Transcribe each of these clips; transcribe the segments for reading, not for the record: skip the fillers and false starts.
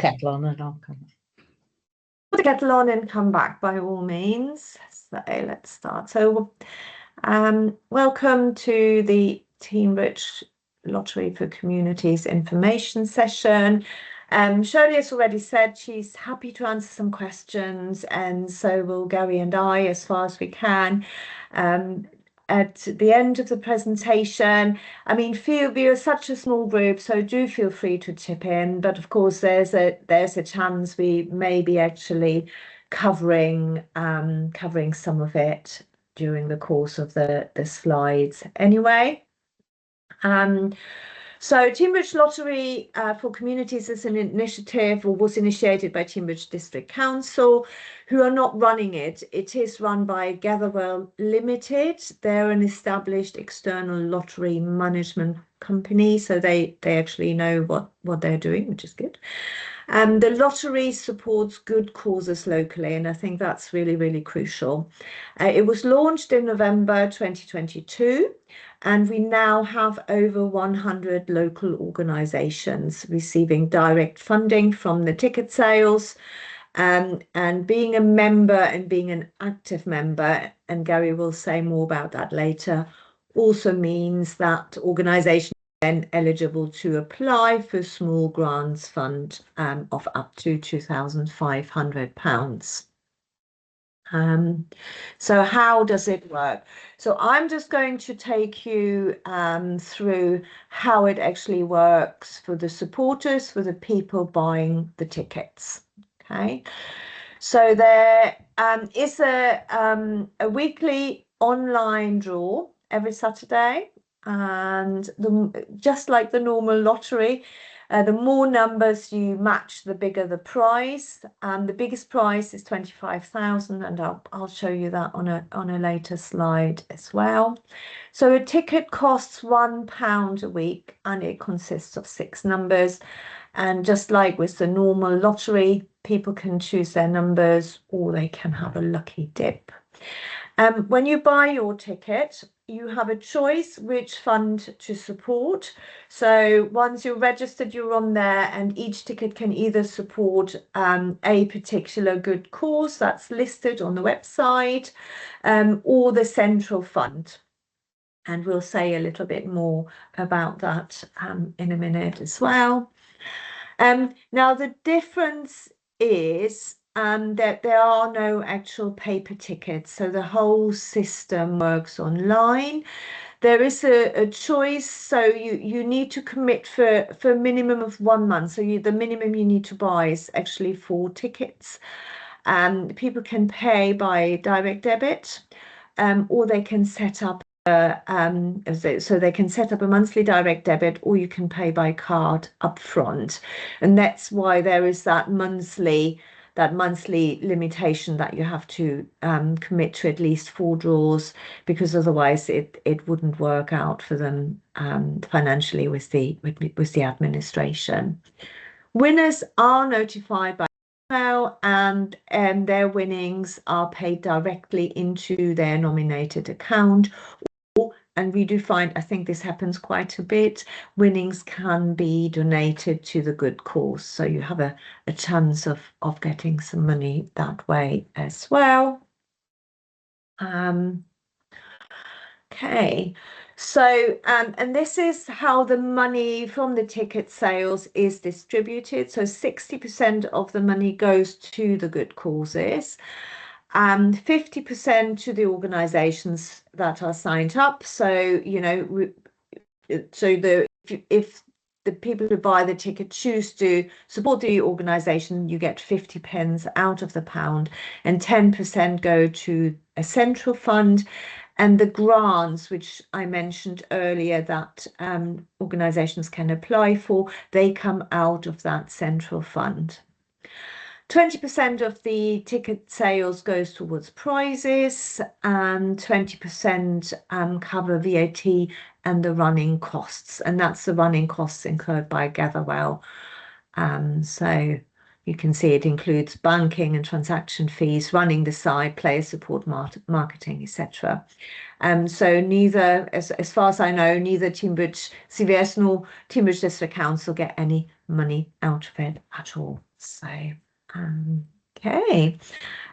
kettle on and I'll come. Put the kettle on and come back by all means. So let's start. So welcome to the Teignbridge Lottery for Communities information session. Shirley has already said she's happy to answer some questions, and so will Gary and I as far as we can. At the end of the presentation, I mean, we are such a small group, so do feel free to chip in. But of course, there's a chance we may be actually covering some of it during the course of the slides anyway. So Teignbridge Lottery for Communities is an initiative, or was initiated by Teignbridge District Council, who are not running it. It is run by Gatherwell Limited. They're an established external lottery management company, so they actually know what they're doing, which is good. The lottery supports good causes locally, and I think that's really, really crucial. It was launched in November 2022, and we now have over 100 local organisations receiving direct funding from the ticket sales. And being a member and being an active member, and Gary will say more about that later, also means that organisations then eligible to apply for small grants fund of up to £2,500. So how does it work? So I'm just going to take you through how it actually works for the supporters, for the people buying the tickets. Okay, so there is a weekly online draw every Saturday, and just like the normal lottery, the more numbers you match, the bigger the prize. The biggest prize is 25,000, and I'll show you that on a later slide as well. So a ticket costs £1 a week, and it consists of 6 numbers. And just like with the normal lottery, people can choose their numbers, or they can have a lucky dip. When you buy your ticket, you have a choice which fund to support. So once you're registered, you're on there, and each ticket can either support a particular good cause that's listed on the website, or the central fund. And we'll say a little bit more about that in a minute as well. Now, the difference is that there are no actual paper tickets, so the whole system works online. There is a choice, so you need to commit for a minimum of 1 month. So the minimum you need to buy is actually 4 tickets. People can pay by direct debit, or they can set up so they can set up a monthly direct debit, or you can pay by card up front. And that's why there is that monthly limitation that you have to commit to at least 4 draws, because otherwise it wouldn't work out for them financially with the administration. Winners are notified by email, and their winnings are paid directly into their nominated account. And we do find, I think this happens quite a bit, winnings can be donated to the good cause. So you have a chance of getting some money that way as well. Okay, so and this is how the money from the ticket sales is distributed. So 60% of the money goes to the good causes, 50% to the organizations that are signed up. So, you know, if the people who buy the ticket choose to support the organization, you get 50 pence out of the pound, and 10% go to a central fund. And the grants, which I mentioned earlier, that organizations can apply for, they come out of that central fund. 20% of the ticket sales goes towards prizes, and 20% cover VAT and the running costs, and that's the running costs incurred by Gatherwell. So You can see it includes banking and transaction fees, running the site, player support, marketing, etc. So neither, as far as I know, neither Teignbridge CVS nor Teignbridge District Council get any money out of it at all. So, okay.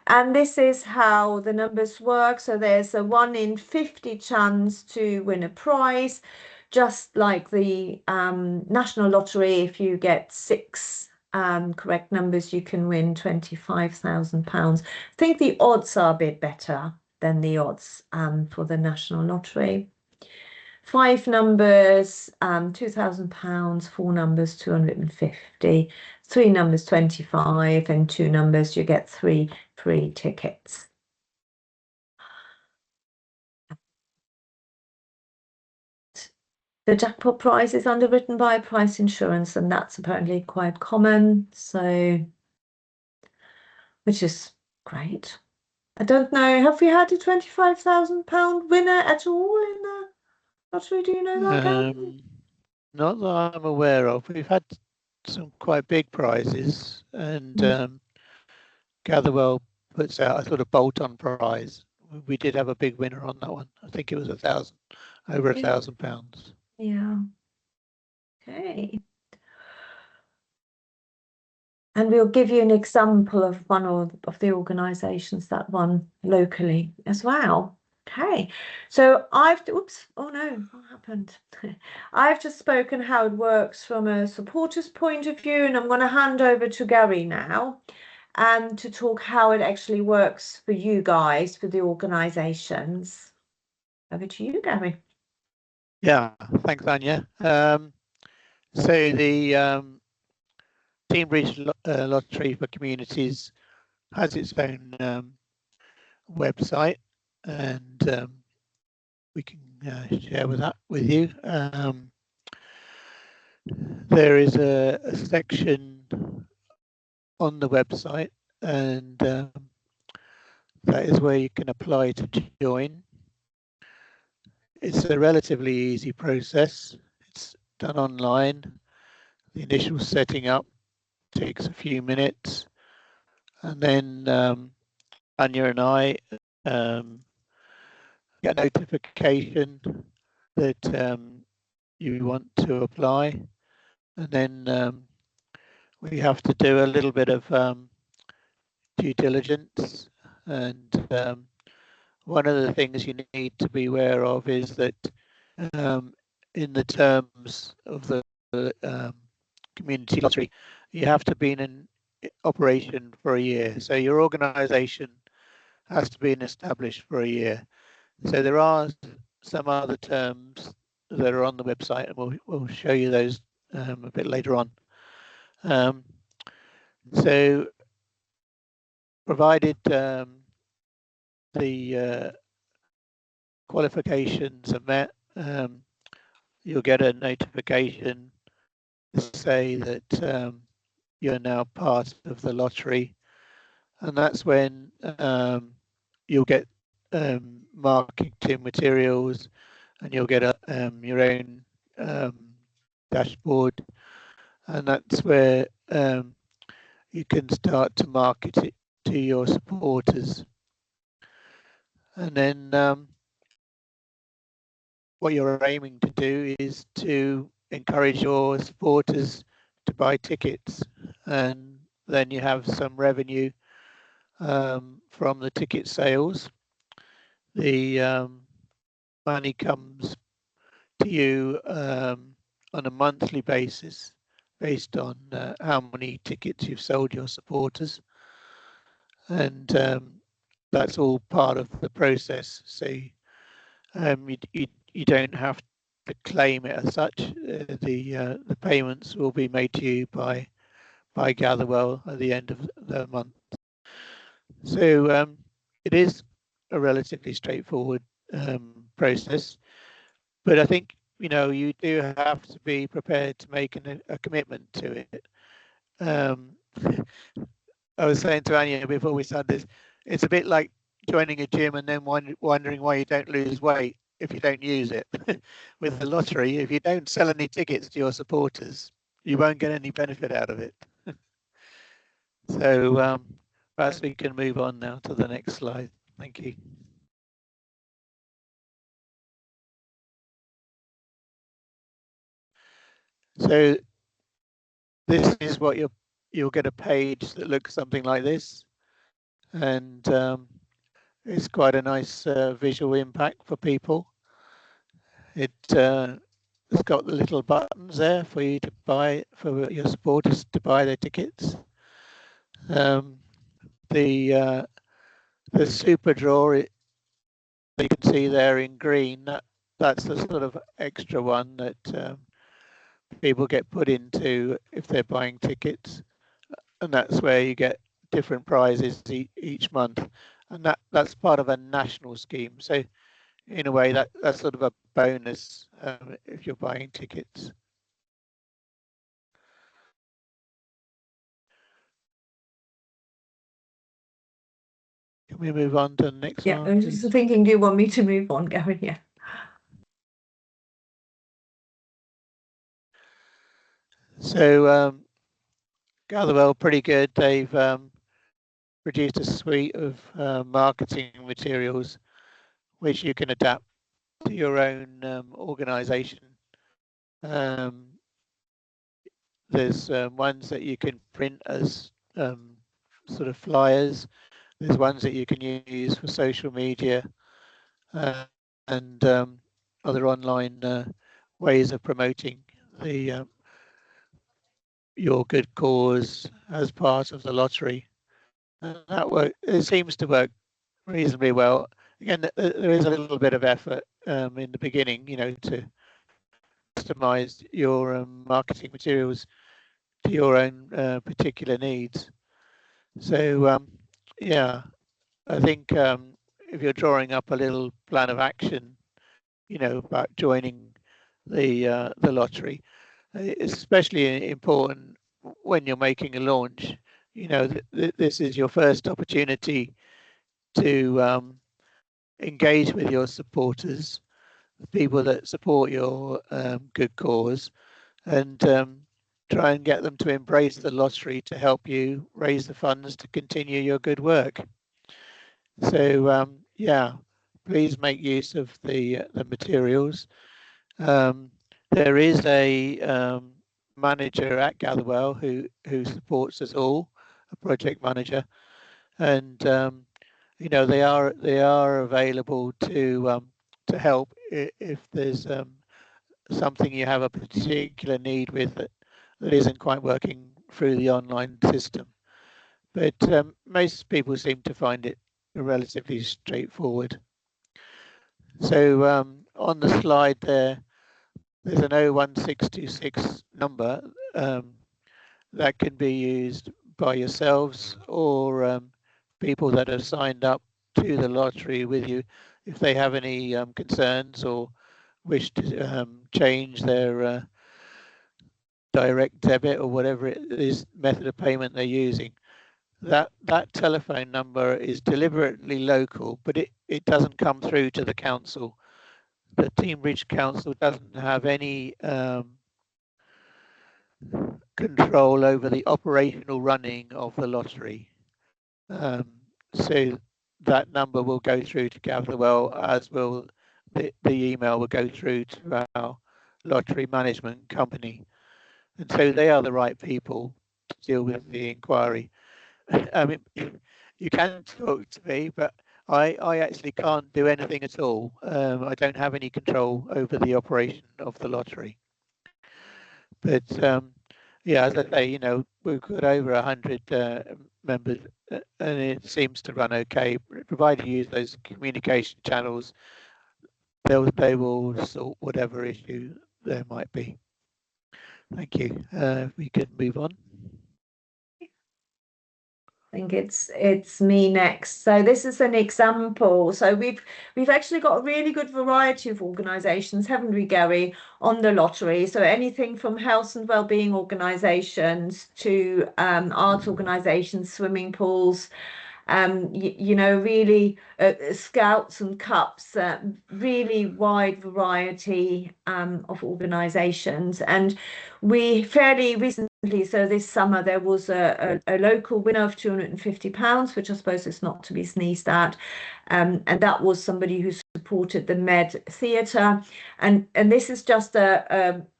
And this is how the numbers work. So there's a 1 in 50 chance to win a prize, just like the National Lottery. If you get 6 correct numbers, you can win £25,000. I think the odds are a bit better than the odds for the National Lottery. 5 numbers, £2,000, 4 numbers, 250, 3 numbers, 25, and 2 numbers, you get 3 free tickets. The jackpot prize is underwritten by a price insurance, and that's apparently quite common, so which is great. I don't know, have we had a £25,000 winner at all in the lottery? Do you know that, Gary? Not that I'm aware of. We've had some quite big prizes, and Gatherwell puts out a sort of bolt-on prize. We did have a big winner on that one. I think it was over £1,000. Yeah. Okay. And we'll give you an example of one of the organisations that won locally as well. Okay, so oops, oh no, what happened? I've just spoken how it works from a supporter's point of view, and I'm going to hand over to Gary now and to talk how it actually works for you guys, for the organisations. Over to you, Gary. Yeah, thanks, Anya. So the Teignbridge Lottery for Communities has its own website, and we can share that with you. There is a section on the website, and that is where you can apply to join. It's a relatively easy process. It's done online. The initial setting up takes a few minutes, and then Anya and I get a notification that you want to apply, and then we have to do a little bit of due diligence. And one of the things you need to be aware of is that in the terms of the community lottery, you have to be in operation for a year. So your organisation has to be established for a year. So there are some other terms that are on the website, and we'll show you those a bit later on. So provided the qualifications are met, you'll get a notification to say that you're now part of the lottery, and that's when you'll get marketing materials, and you'll get your own dashboard, and that's where you can start to market it to your supporters. And then what you're aiming to do is to encourage your supporters to buy tickets, and then you have some revenue from the ticket sales. The money comes to you on a monthly basis based on how many tickets you've sold your supporters, and that's all part of the process. So you don't have to claim it as such. The payments will be made to you by Gatherwell at the end of the month. So it is a relatively straightforward process, but I think you do have to be prepared to make a commitment to it. I was saying to Anya before we started this, it's a bit like joining a gym and then wondering why you don't lose weight if you don't use it. With the lottery, if you don't sell any tickets to your supporters, you won't get any benefit out of it. So perhaps we can move on now to the next slide. Thank you. So this is what you'll get a page that looks something like this, and it's quite a nice visual impact for people. It's got the little buttons there for you to buy, for your supporters to buy their tickets. The super draw that you can see there in green, that's the sort of extra one that people get put into if they're buying tickets, and that's where you get different prizes each month, and that's part of a national scheme. So in a way, that's sort of a bonus if you're buying tickets. Can we move on to the next one? I was just thinking, do you want me to move on, Gary? Yeah. So Gatherwell, pretty good. They've produced a suite of marketing materials which you can adapt to your own organisation. There's ones that you can print as sort of flyers. There's ones that you can use for social media and other online ways of promoting the your good cause as part of the lottery. And it seems to work reasonably well. Again, there is a little bit of effort in the beginning, to customize your marketing materials to your own particular needs. So, yeah, I think if you're drawing up a little plan of action, about joining the lottery, it's especially important when you're making a launch. This is your first opportunity to engage with your supporters, people that support your good cause, and try and get them to embrace the lottery to help you raise the funds to continue your good work. So yeah, please make use of the materials. There is a manager at Gatherwell who supports us all, a project manager, and they are available to help if there's something you have a particular need with that isn't quite working through the online system. But most people seem to find it relatively straightforward. So on the slide there's an 01626 number that can be used by yourselves or people that have signed up to the lottery with you if they have any concerns or wish to change their direct debit or whatever it is method of payment they're using. That telephone number is deliberately local, but it doesn't come through to the council. The Teignbridge Council doesn't have any control over the operational running of the lottery. So that number will go through to Gatherwell, as will the email will go through to our lottery management company. And so they are the right people to deal with the inquiry. I mean, you can talk to me, but I actually can't do anything at all. I don't have any control over the operation of the lottery. But yeah, as I say, we've got over 100 members, and it seems to run okay. Provided you use those communication channels, they will sort whatever issue there might be. Thank you. We can move on. I think it's me next. So this is an example. So we've actually got a really good variety of organisations, haven't we, Gary, on the lottery? So anything from health and wellbeing organisations to art organisations, swimming pools, really scouts and cups, really wide variety of organisations. And we fairly recently So this summer there was a local winner of £250, which I suppose is not to be sneezed at, and that was somebody who supported the Med Theatre, and this is just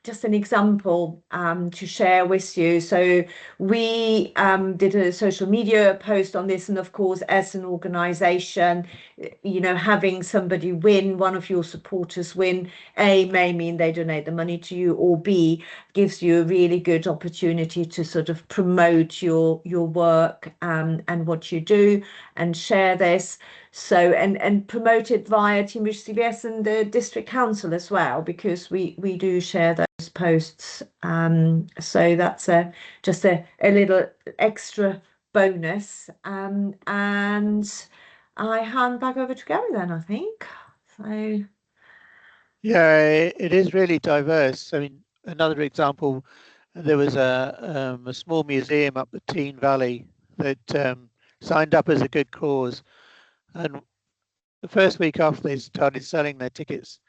just an example to share with you. So we did a social media post on this, and of course, as an organisation, you know, having somebody win, one of your supporters win, A, may mean they donate the money to you, or B, gives you a really good opportunity to sort of promote your work and what you do, and share this. So and promote it via Teignbridge CBS and the district council as well, because we do share those posts. So that's just a little extra bonus. And I hand back over to Gary then, I think. So yeah, it is really diverse. I mean, another example, there was a small museum up the Tean Valley that signed up as a good cause, and the first week after they started selling their tickets,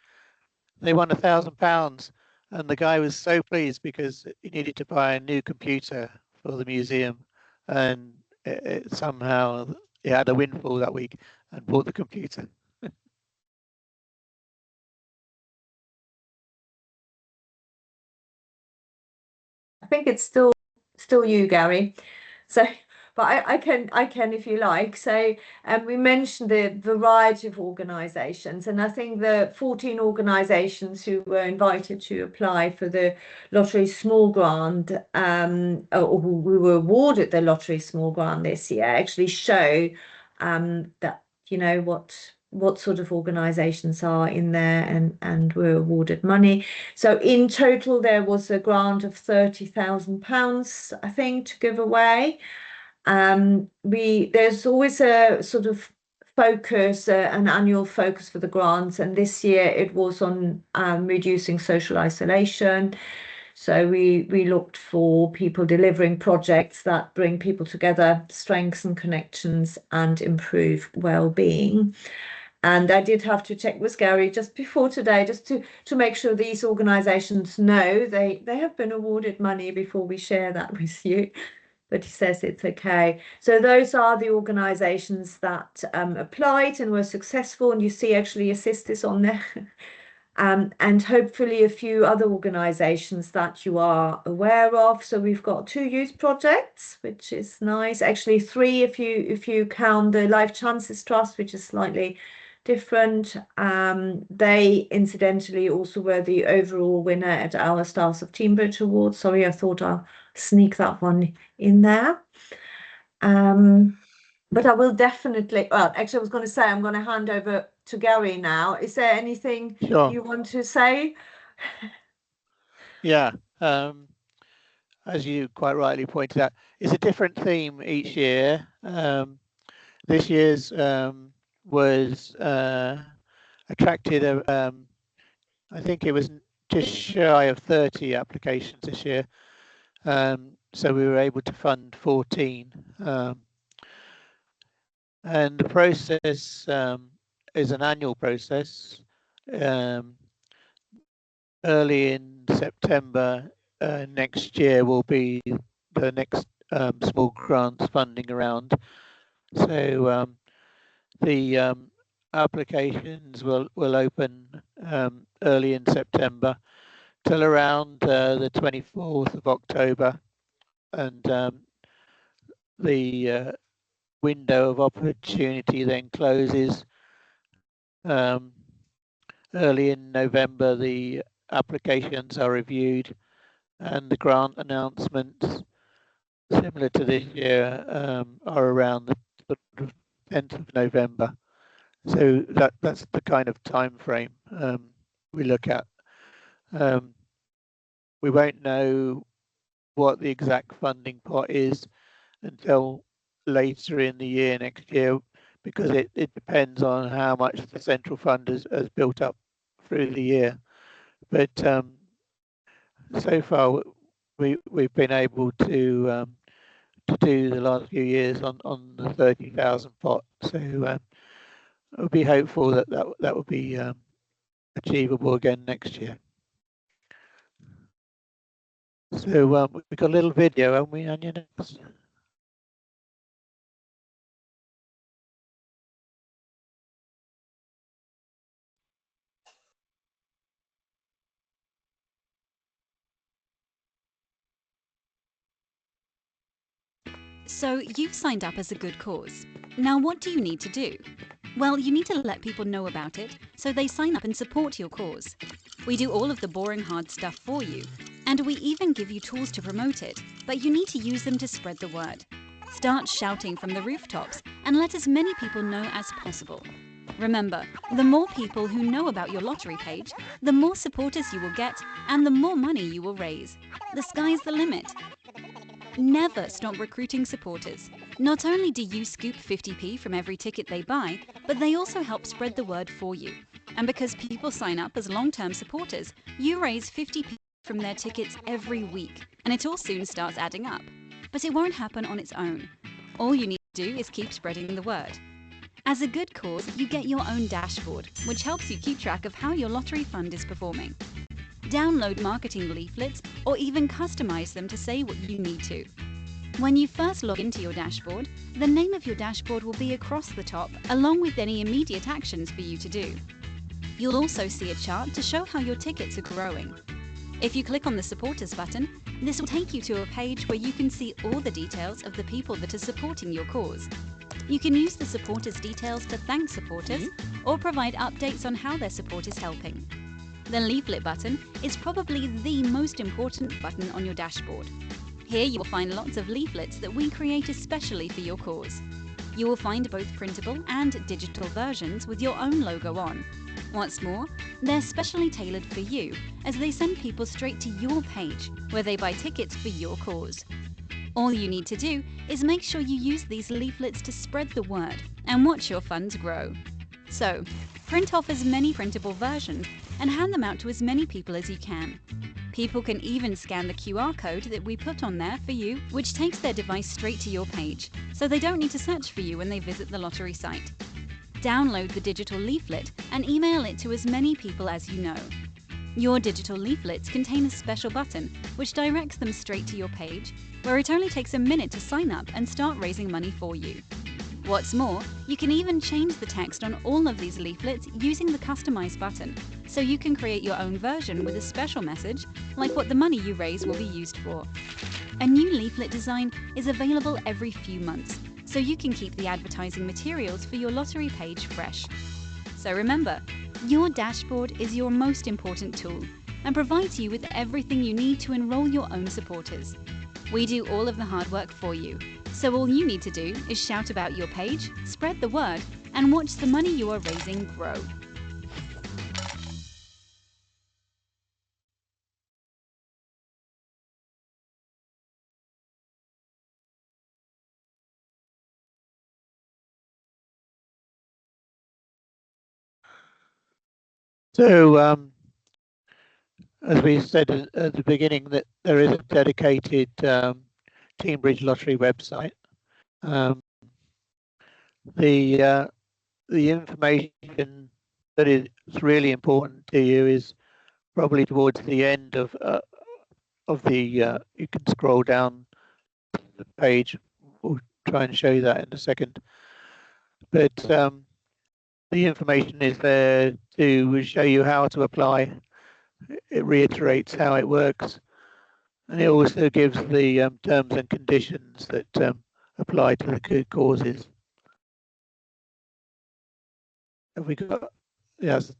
they won £1,000, and the guy was so pleased because he needed to buy a new computer for the museum, and somehow he had a windfall that week and bought the computer. I think it's still you, Gary. So, but I can if you like. So, we mentioned the variety of organisations, and I think the 14 organisations who were invited to apply for the lottery small grant, or who were awarded the lottery small grant this year, actually show that, you know, what sort of organisations are in there and were awarded money. So in total, there was a grant of £30,000, I think, to give away. There's always a sort of focus, an annual focus for the grants, and this year it was on reducing social isolation. So we looked for people delivering projects that bring people together, strengthen connections, and improve well-being. And I did have to check with Gary just before today, just to make sure these organisations know they have been awarded money before we share that with you. But he says it's okay. So those are the organisations that applied and were successful. And you see actually Assist is on there. And hopefully a few other organisations that you are aware of. So we've got 2 youth projects, which is nice. Actually 3 if you count the Life Chances Trust, which is slightly different. They incidentally also were the overall winner at our Stars of Teignbridge Awards. Sorry, I thought I'll sneak that one in there. But I will definitely, well, actually, I was going to say I'm going to hand over to Gary now. Is there anything Sure. you want to say? Yeah. As you quite rightly pointed out, it's a different theme each year. This year's was attracted, I think it was just shy of 30 applications this year. So we were able to fund 14. And the process is an annual process. Early in September next year will be the next small grants funding round. So the applications will open early in September till around the 24th of October, and the window of opportunity then closes early in November. The applications are reviewed, and the grant announcements, similar to this year, are around the sort of 10th of November. So that's the kind of time frame we look at. We won't know what the exact funding pot is until later in the year next year, because it depends on how much the central fund has built up through the year. But so far we've been able to do the last few years on the 30,000 pot. So we'll be hopeful that will be achievable again next year. So we've got a little video, haven't we, Anya? Next? So you've signed up as a good cause. Now what do you need to do? Well, you need to let people know about it so they sign up and support your cause. We do all of the boring hard stuff for you, and we even give you tools to promote it, but you need to use them to spread the word. Start shouting from the rooftops and let as many people know as possible. Remember, the more people who know about your lottery page, the more supporters you will get and the more money you will raise. The sky's the limit. Never stop recruiting supporters. Not only do you scoop 50p from every ticket they buy, but they also help spread the word for you. And because people sign up as long-term supporters, you raise 50p from their tickets every week, and it all soon starts adding up. But it won't happen on its own. All you need to do is keep spreading the word. As a good cause, you get your own dashboard, which helps you keep track of how your lottery fund is performing. Download marketing leaflets or even customize them to say what you need to. When you first log into your dashboard, the name of your dashboard will be across the top along with any immediate actions for you to do. You'll also see a chart to show how your tickets are growing. If you click on the supporters button, this will take you to a page where you can see all the details of the people that are supporting your cause. You can use the supporters details to thank supporters or provide updates on how their support is helping. The leaflet button is probably the most important button on your dashboard. Here you will find lots of leaflets that we create especially for your cause. You will find both printable and digital versions with your own logo on. What's more, they're specially tailored for you as they send people straight to your page where they buy tickets for your cause. All you need to do is make sure you use these leaflets to spread the word and watch your funds grow. So, print off as many printable versions and hand them out to as many people as you can. People can even scan the QR code that we put on there for you, which takes their device straight to your page, so they don't need to search for you when they visit the lottery site. Download the digital leaflet and email it to as many people as you know. Your digital leaflets contain a special button which directs them straight to your page, where it only takes a minute to sign up and start raising money for you. What's more, you can even change the text on all of these leaflets using the Customize button, so you can create your own version with a special message, like what the money you raise will be used for. A new leaflet design is available every few months, so you can keep the advertising materials for your lottery page fresh. So remember, your dashboard is your most important tool and provides you with everything you need to enroll your own supporters. We do all of the hard work for you, so all you need to do is shout about your page, spread the word, and watch the money you are raising grow. So as we said at the beginning, that there is a dedicated Teignbridge lottery website. The information that is really important to you is probably towards the end of the. You can scroll down the page. We'll try and show you that in a second. But the information is there to show you how to apply. It reiterates how it works, and it also gives the terms and conditions that apply to the good causes. Have we got? Yes.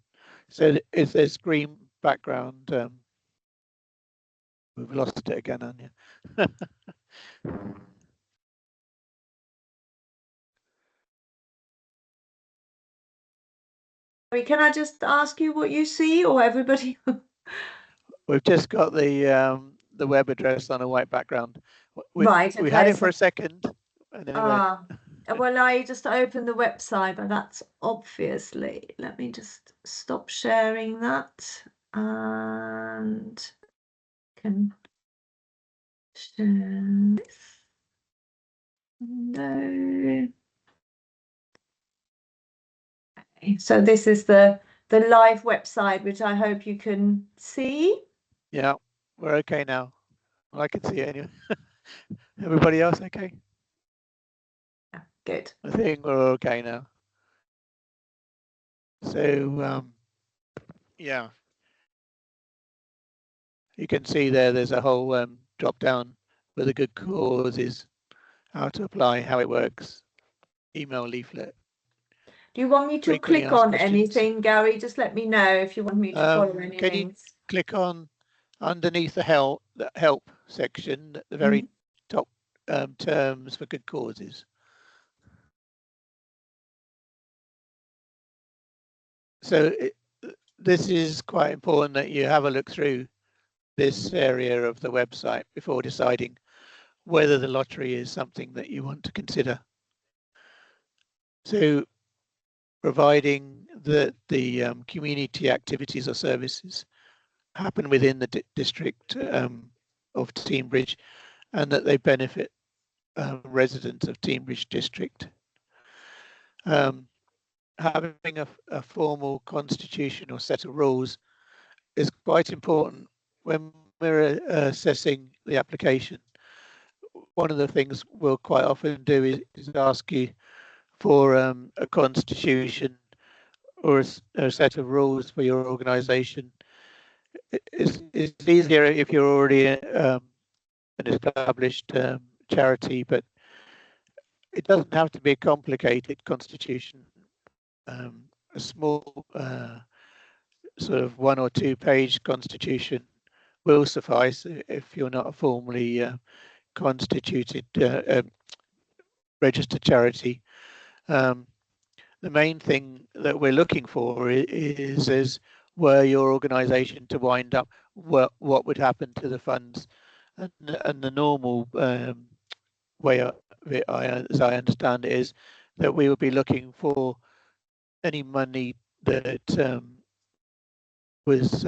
So it's a screen background. We've lost it again, Anya. Can I just ask you what you see, or everybody? We've just got the web address on a white background. Right. We had Okay. it for a second, and then it went. Well, I just opened the website, but that's obviously. Let me just stop sharing that and can share this. No. Okay, so this is the live website, which I hope you can see. Yeah, we're okay now. Well, I can see it anyway. Everybody else okay? Yeah, good. I think we're okay now. So, yeah, you can see there's a whole drop down where the good cause is, how to apply, how it works, email leaflet. Do you want me to Frequently click asked on questions. anything, Gary? Just let me know if you want me to follow any Can you links. click on underneath the help section at the very top, terms for good causes? So this is quite important that you have a look through this area of the website before deciding whether the lottery is something that you want to consider. So providing that the community activities or services happen within the district of Teignbridge and that they benefit residents of Teignbridge district. Having a formal constitutional set of rules is quite important when we're assessing the application. One of the things we'll quite often do is ask you for a constitution or a set of rules for your organisation. It's easier if you're already an established charity, but it doesn't have to be a complicated constitution. A small sort of 1 or 2 page constitution will suffice if you're not a formally constituted registered charity. The main thing that we're looking for is were your organisation to wind up, what would happen to the funds, and the normal way of it, as I understand it, is that we would be looking for any money that was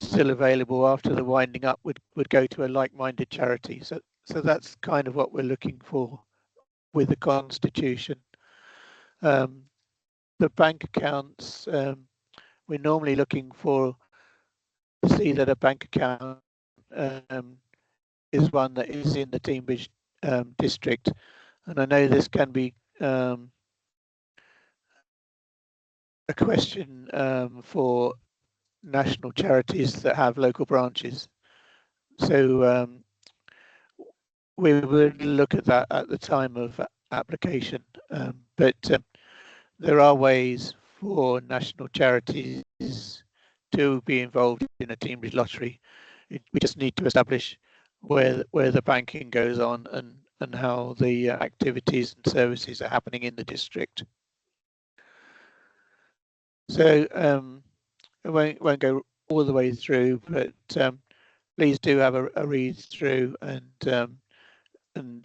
still available after the winding up would go to a like-minded charity. So that's kind of what we're looking for with the constitution. The bank accounts, we're normally looking for to see that a bank account is one that is in the Teignbridge district, and I know this can be a question for national charities that have local branches. So we would look at that at the time of application, but there are ways for national charities to be involved in a Teignbridge lottery. We just need to establish where the banking goes on and how the activities and services are happening in the district. So I won't go all the way through, but please do have a read through, and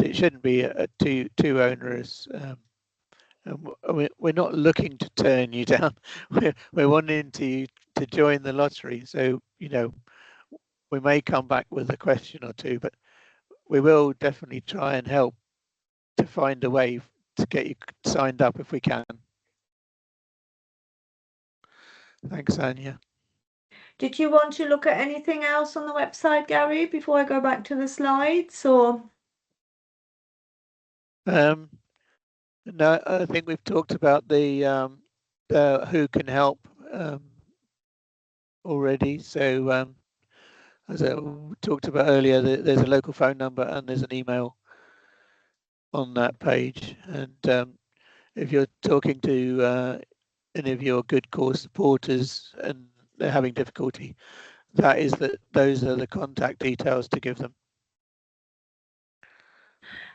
it shouldn't be too onerous. We're not looking to turn you down. We're wanting to join the lottery. So we may come back with a question or two, but we will definitely try and help to find a way to get you signed up if we can. Thanks, Anya. Did you want to look at anything else on the website, Gary, before I go back to the slides, or? No, I think we've talked about the who can help already. So as I talked about earlier, there's a local phone number and there's an email on that page. And if you're talking to any of your good cause supporters and they're having difficulty, those are the contact details to give them.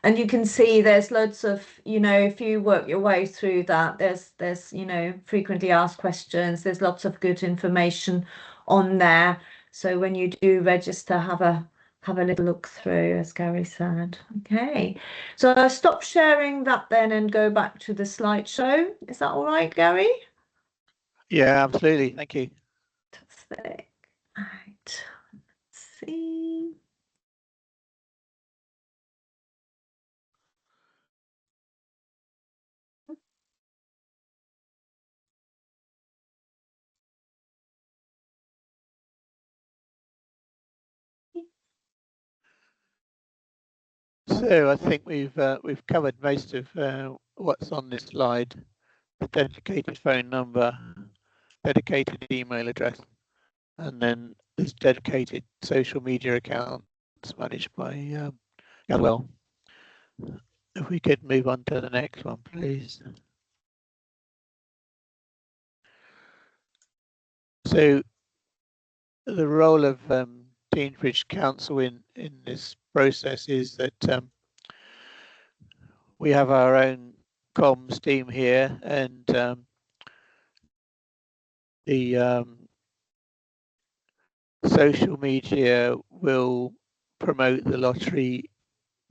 And you can see there's loads of, if you work your way through that, there's frequently asked questions. There's lots of good information on there. So when you do register, have a little look through, as Gary said. Okay, so I'll stop sharing that then and go back to the slideshow. Is that all right, Gary? Yeah, absolutely. Thank you. Fantastic. All right. Let's see. So I think we've covered most of what's on this slide: the dedicated phone number, dedicated email address, and then there's dedicated social media accounts managed by Gatherwell. If we could move on to the next one, please. So the role of Teignbridge Council in this process is that we have our own comms team here, and the social media will promote the lottery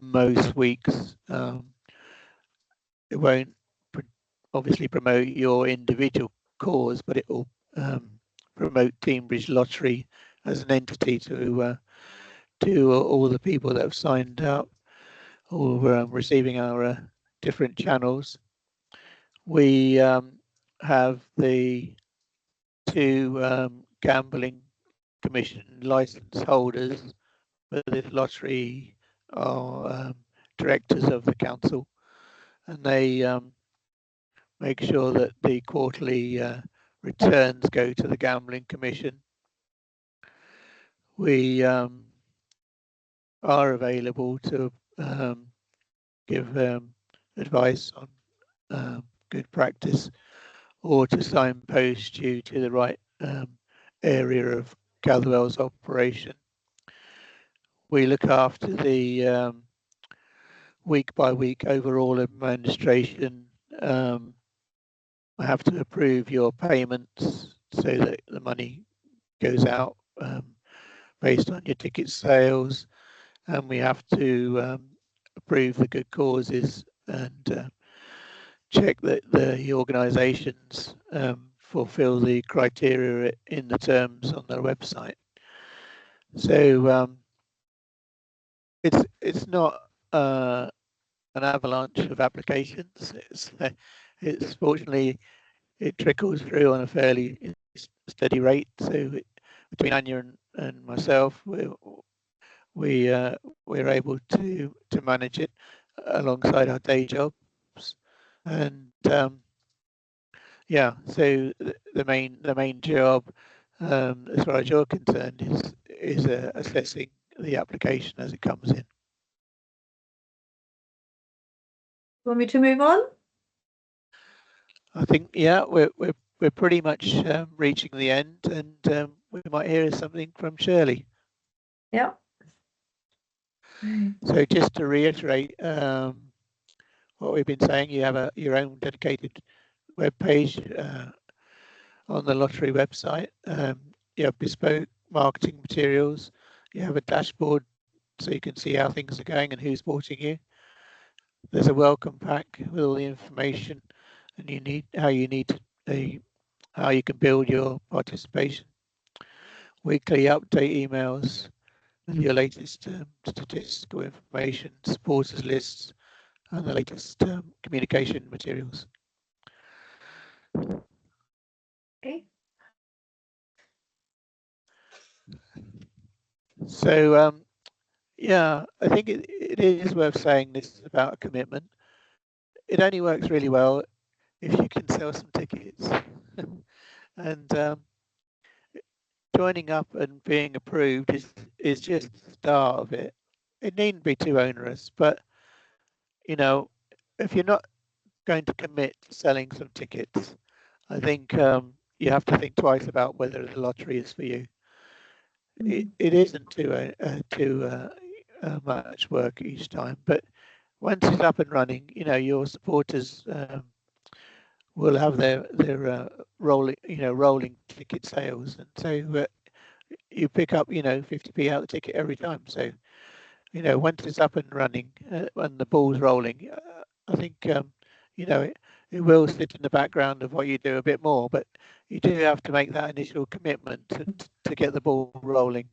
most weeks. It won't obviously promote your individual cause, but it will promote Teignbridge Lottery as an entity to all the people that have signed up or receiving our different channels. We have the two gambling commission license holders for this lottery are directors of the council, and they make sure that the quarterly returns go to the gambling commission. We are available to give advice on good practice or to signpost you to the right area of Gatherwell's operation. We look after the week by week overall administration. I have to approve your payments so that the money goes out based on your ticket sales, and we have to approve the good causes and check that the organisations fulfil the criteria in the terms on their website. So it's not an avalanche of applications. It's fortunately it trickles through on a fairly steady rate. So between Anya and myself, we're able to manage it alongside our day jobs, and yeah. So the main job, as far as you're concerned, is assessing the application as it comes in. Want me to move on? I think yeah, we're pretty much reaching the end, and we might hear something from Shirley. Yeah. So just to reiterate what we've been saying, you have your own dedicated web page on the lottery website. You have bespoke marketing materials. You have a dashboard so you can see how things are going and who's supporting you. There's a welcome pack with all the information, and how you can build your participation. Weekly update emails with your latest statistical information, supporters lists, and the latest communication materials. Okay. So yeah, I think it is worth saying this is about a commitment. It only works really well if you can sell some tickets. And joining up and being approved is just the start of it. It needn't be too onerous, but you know, if you're not going to commit to selling some tickets, I think you have to think twice about whether the lottery is for you. It isn't too much work each time, but once it's up and running, you know, your supporters will have their rolling ticket sales, and so you pick up 50p out of the ticket every time. So once it's up and running and the ball's rolling, I think it will sit in the background of what you do a bit more, but you do have to make that initial commitment to get the ball rolling.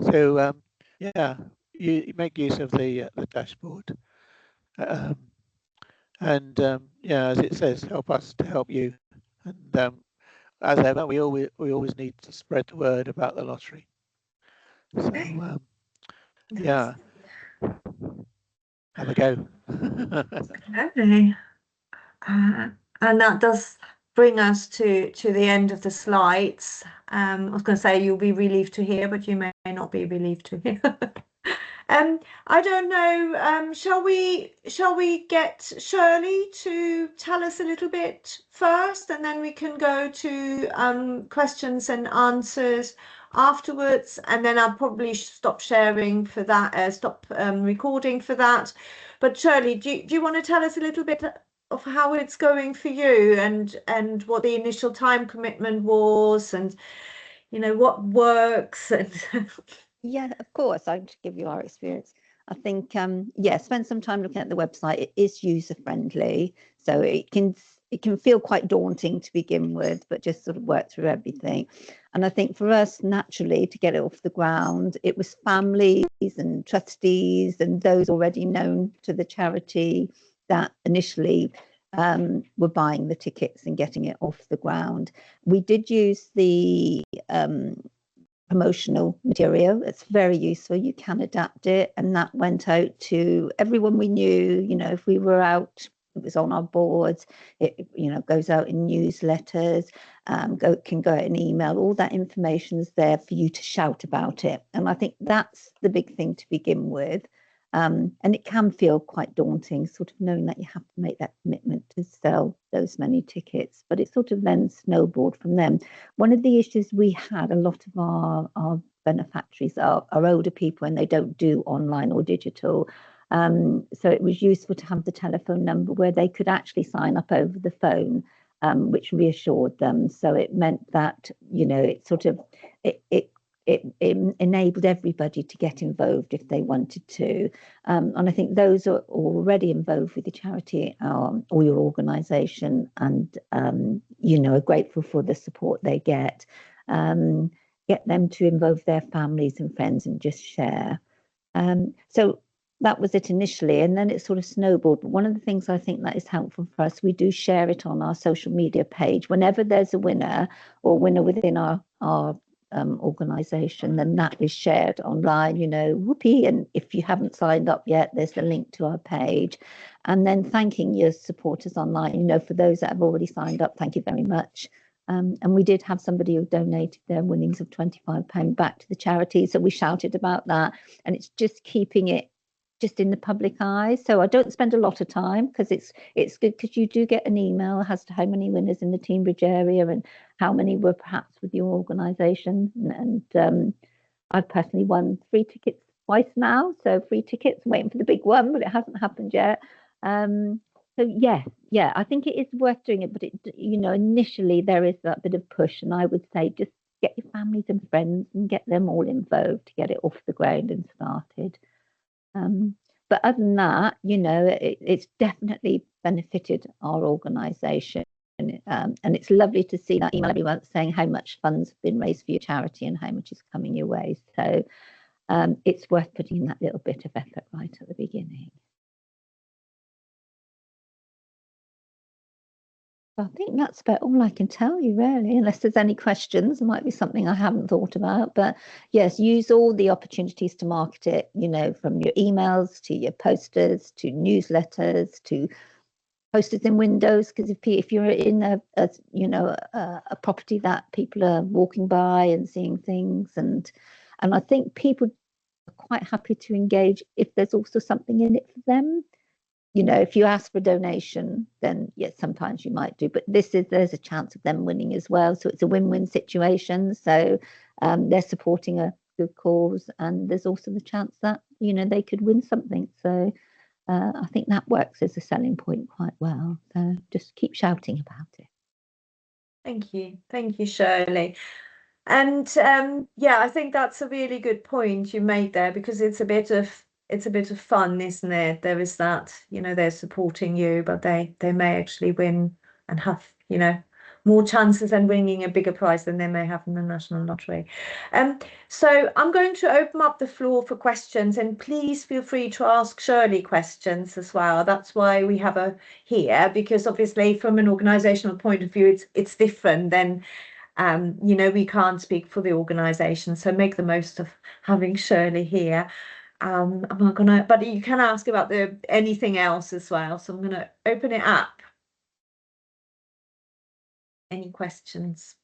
So yeah, you make use of the dashboard, and yeah, as it says, help us to help you. And as ever, we always need to spread the word about the lottery. So yeah, have a go. Okay. And that does bring us to the end of the slides. I was going to say you'll be relieved to hear, but you may not be relieved to hear. I don't know. Shall we get Shirley to tell us a little bit first, and then we can go to questions and answers afterwards, and then I'll probably stop sharing for that, stop recording for that. But Shirley, do you want to tell us a little bit of how it's going for you, and what the initial time commitment was, and what works, and Yeah, of course. I'll just give you our experience. I think, yeah, spend some time looking at the website. It is user friendly, so it can feel quite daunting to begin with, but just sort of work through everything. And I think for us, naturally, to get it off the ground, it was families and trustees and those already known to the charity that initially were buying the tickets and getting it off the ground. We did use the promotional material. It's very useful. You can adapt it, and that went out to everyone we knew. If we were out, it was on our boards. It goes out in newsletters, can go out in email. All that information is there for you to shout about it, and I think that's the big thing to begin with. And it can feel quite daunting, sort of knowing that you have to make that commitment to sell those many tickets, but it sort of then snowballed from them. One of the issues we had, a lot of our benefactories are older people and they don't do online or digital. So it was useful to have the telephone number where they could actually sign up over the phone, which reassured them. So it meant that, it enabled everybody to get involved if they wanted to. And I think those are already involved with the charity or your organisation and, are grateful for the support they get. Get them to involve their families and friends and just share. So that was it initially, and then it sort of snowballed. But one of the things I think that is helpful for us, we do share it on our social media page. Whenever there's a winner or winner within our organisation, then that is shared online, whoopee. And if you haven't signed up yet, there's the link to our page. And then thanking your supporters online, for those that have already signed up, thank you very much. And we did have somebody who donated their winnings of £25 back to the charity. So we shouted about that, and it's just keeping it just in the public eye. So I don't spend a lot of time because it's good, because you do get an email as to how many winners in the Teignbridge area and how many were perhaps with your organisation. And I've personally won 3 tickets twice now. So 3 tickets, I'm waiting for the big one, but it hasn't happened yet. So yeah, I think it is worth doing it, but initially there is that bit of push, and I would say just get your families and friends and get them all involved to get it off the ground and started. But other than that, it's definitely benefited our organisation. And it's lovely to see that email every month saying how much funds have been raised for your charity and how much is coming your way. So it's worth putting in that little bit of effort right at the beginning. I think that's about all I can tell you, really, unless there's any questions. There might be something I haven't thought about. But yes, use all the opportunities to market it, from your emails to your posters to newsletters to posters in windows. Because if you're in a property that people are walking by and seeing things, and I think people are quite happy to engage if there's also something in it for them. If you ask for a donation, then yes, sometimes you might do, but there's a chance of them winning as well. So it's a win-win situation. So they're supporting a good cause, and there's also the chance that, they could win something. So I think that works as a selling point quite well. So just keep shouting about it. Thank you, Shirley. And I think that's a really good point you made there, because it's a bit of fun, isn't it? There is that, they're supporting you, but they may actually win and have, more chances than winning a bigger prize than they may have in the National Lottery. So I'm going to open up the floor for questions, and please feel free to ask Shirley questions as well. That's why we have her here, because obviously from an organisational point of view, it's different than we can't speak for the organisation, so make the most of having Shirley here. I'm gonna, but you can ask about anything else as well. So I'm gonna open it up. Any questions?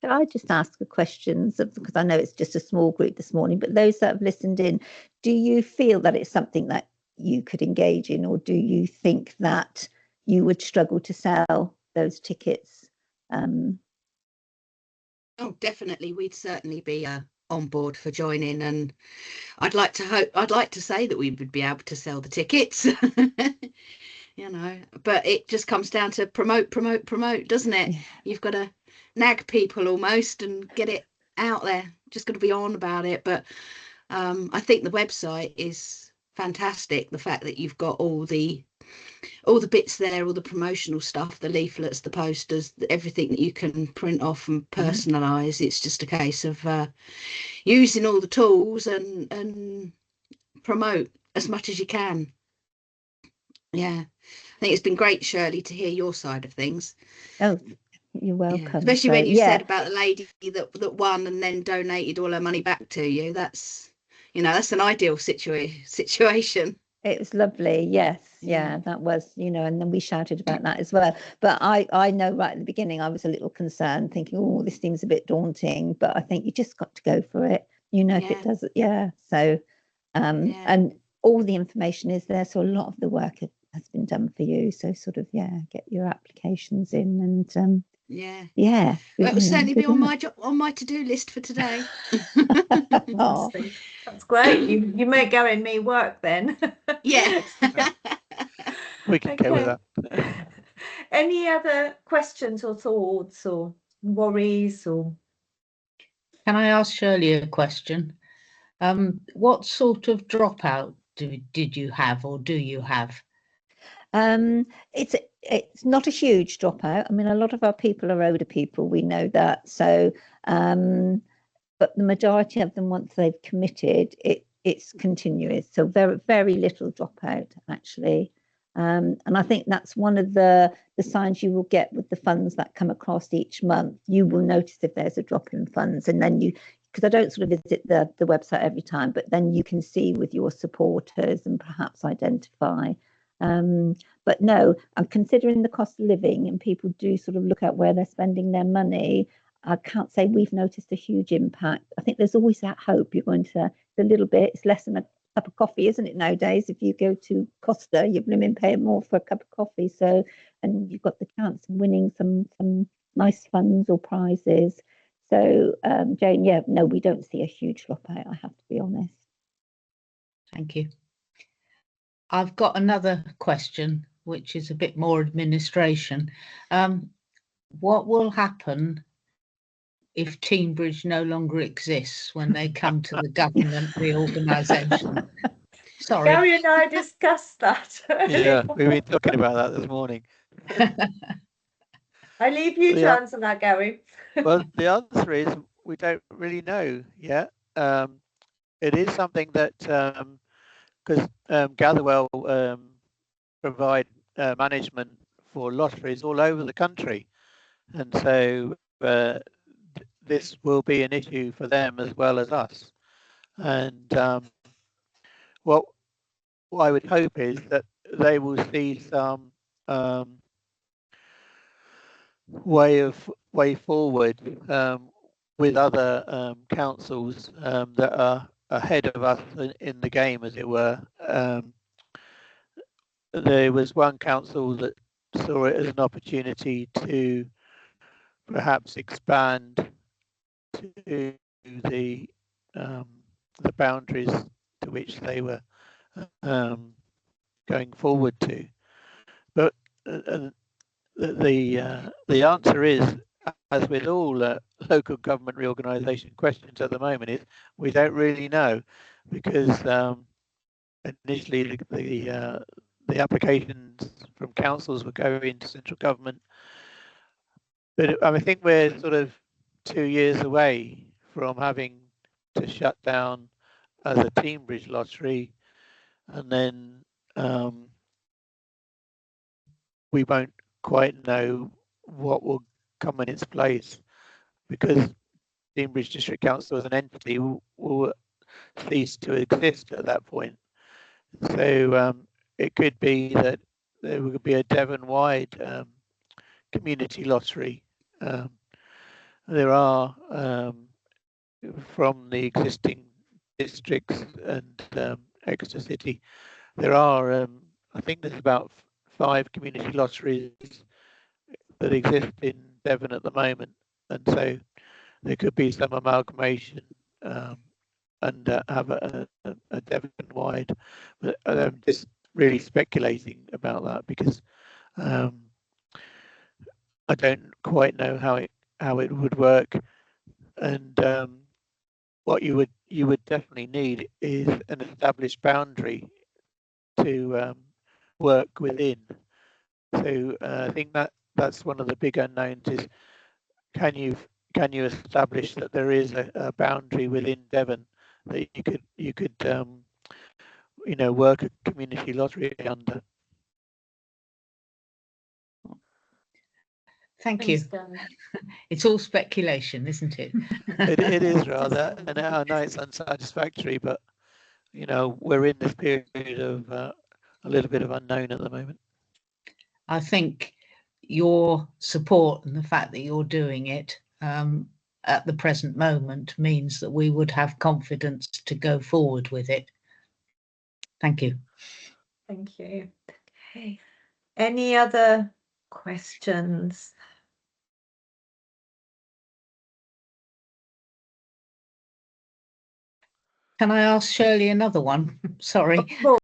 Can I just ask a question, because I know it's just a small group this morning, but those that have listened in, do you feel that it's something that you could engage in, or do you think that you would struggle to sell those tickets? Oh, definitely. We'd certainly be on board for joining, and I'd like to say that we would be able to sell the tickets, you know, but it just comes down to promote, doesn't it? Yeah. You've got to nag people almost and get it out there. Just got to be on about it. But I think the website is fantastic. The fact that you've got all the bits there, all the promotional stuff, the leaflets, the posters, everything that you can print off and personalize. It's just a case of using all the tools and promote as much as you can. Yeah, I think it's been great, Shirley, to hear your side of things. Oh, you're welcome. Yeah. Especially when you said about the lady that won and then donated all her money back to you. That's, you know, that's an ideal situation. It was lovely. Yes. Yeah, that was, you know, and then we shouted about that as well. But I know right at the beginning, I was a little concerned thinking, oh, this seems a bit daunting, but I think you just got to go for it. You know, if it does, yeah. So, and all the information is there. So a lot of the work has been done for you. So sort of, get your applications in and, well, it will certainly be on my to-do list for today. Oh, that's great. You make Gary and me work then. Yeah. We can go with that. Any other questions or thoughts or worries or? Can I ask Shirley a question? What sort of dropout did you have, or do you have? It's not a huge dropout. I mean, a lot of our people are older people. We know that. So, but the majority of them, once they've committed, it's continuous. So very, very little dropout actually. And I think that's one of the signs you will get with the funds that come across each month. You will notice if there's a drop in funds, and then because I don't sort of visit the website every time, but then you can see with your supporters and perhaps identify. But no, I'm considering the cost of living, and people do sort of look at where they're spending their money. I can't say we've noticed a huge impact. I think there's always that hope you're going to a little bit. It's less than a cup of coffee, isn't it, nowadays? If you go to Costa, you're blooming paying more for a cup of coffee. So, and you've got the chance of winning some nice funds or prizes. So, Jane, no, we don't see a huge dropout, I have to be honest. Thank you. I've got another question, which is a bit more administration. What will happen if Teignbridge no longer exists when they come to the government reorganisation? Sorry. Gary and I discussed that. Yeah, we've been talking about that this morning. I leave you to answer that, Gary. Well, the answer is we don't really know yet. It is something that, because Gatherwell provide management for lotteries all over the country, and so this will be an issue for them as well as us. And what I would hope is that they will see some way forward with other councils that are ahead of us in the game, as it were. There was one council that saw it as an opportunity to perhaps expand to the boundaries to which they were going forward to. But the answer is, as with all local government reorganisation questions at the moment, is we don't really know, because initially the applications from councils were going to central government, but I think we're sort of 2 years away from having to shut down as a Teignbridge lottery, and then we won't quite know what will come in its place, because Teignbridge District Council as an entity will cease to exist at that point. So it could be that there would be a Devon-wide community lottery. There are from the existing districts and Exeter City, there are I think there's about 5 community lotteries that exist in Devon at the moment, and so there could be some amalgamation and have a Devon-wide. But I'm just really speculating about that because I don't quite know how it would work, and what you would definitely need is an established boundary to work within. So I think that's one of the big unknowns is can you establish that there is a boundary within Devon that you could work a community lottery under. Thank you. It's all speculation, isn't it? It is rather, and I know it's unsatisfactory, but we're in this period of a little bit of unknown at the moment. I think your support and the fact that you're doing it at the present moment means that we would have confidence to go forward with it. Thank you. Thank you. Okay. Any other questions? Can I ask Shirley another one? Sorry. Of course.